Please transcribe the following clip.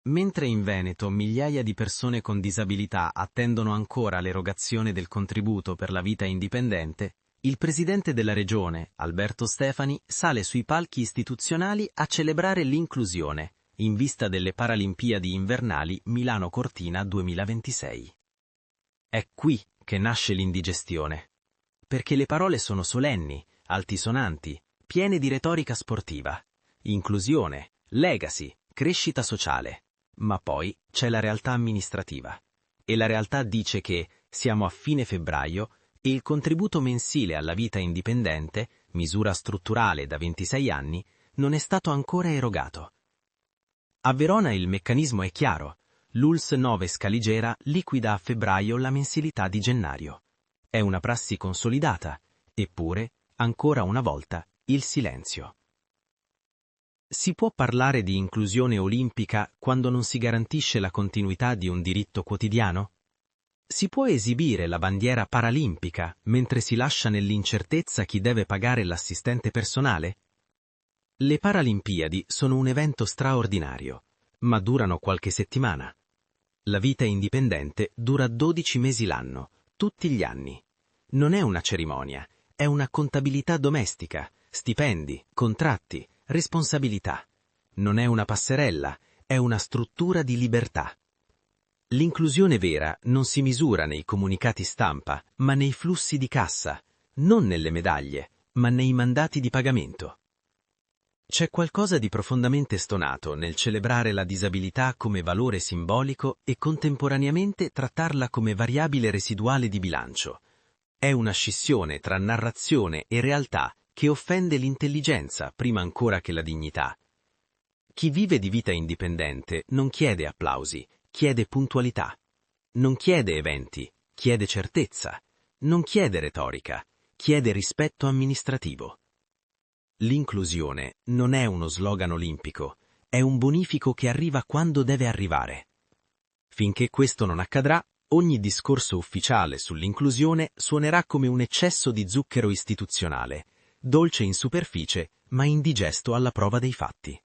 Mentre in Veneto migliaia di persone con disabilità attendono ancora l'erogazione del contributo per la vita indipendente, il presidente della regione, Alberto Stefani, sale sui palchi istituzionali a celebrare l'inclusione, in vista delle Paralimpiadi invernali Milano-Cortina 2026. È qui che nasce l'indigestione, perché le parole sono solenni, altisonanti, piene di retorica sportiva, inclusione, legacy, crescita sociale. Ma poi c'è la realtà amministrativa. E la realtà dice che siamo a fine febbraio e il contributo mensile alla vita indipendente, misura strutturale da 26 anni, non è stato ancora erogato. A Verona il meccanismo è chiaro. L'ULSS 9 Scaligera liquida a febbraio la mensilità di gennaio. È una prassi consolidata, eppure, ancora una volta, il silenzio. Si può parlare di inclusione olimpica quando non si garantisce la continuità di un diritto quotidiano? Si può esibire la bandiera paralimpica mentre si lascia nell'incertezza chi deve pagare l'assistente personale? Le Paralimpiadi sono un evento straordinario, ma durano qualche settimana. La vita indipendente dura 12 mesi l'anno, tutti gli anni. Non è una cerimonia, è una contabilità domestica, stipendi, contratti, responsabilità. Non è una passerella, è una struttura di libertà. L'inclusione vera non si misura nei comunicati stampa, ma nei flussi di cassa, non nelle medaglie, ma nei mandati di pagamento. C'è qualcosa di profondamente stonato nel celebrare la disabilità come valore simbolico e contemporaneamente trattarla come variabile residuale di bilancio. È una scissione tra narrazione e realtà che offende l'intelligenza prima ancora che la dignità. Chi vive di vita indipendente non chiede applausi, chiede puntualità. Non chiede eventi, chiede certezza. Non chiede retorica, chiede rispetto amministrativo. L'inclusione non è uno slogan olimpico, è un bonifico che arriva quando deve arrivare. Finché questo non accadrà, ogni discorso ufficiale sull'inclusione suonerà come un eccesso di zucchero istituzionale, dolce in superficie, ma indigesto alla prova dei fatti.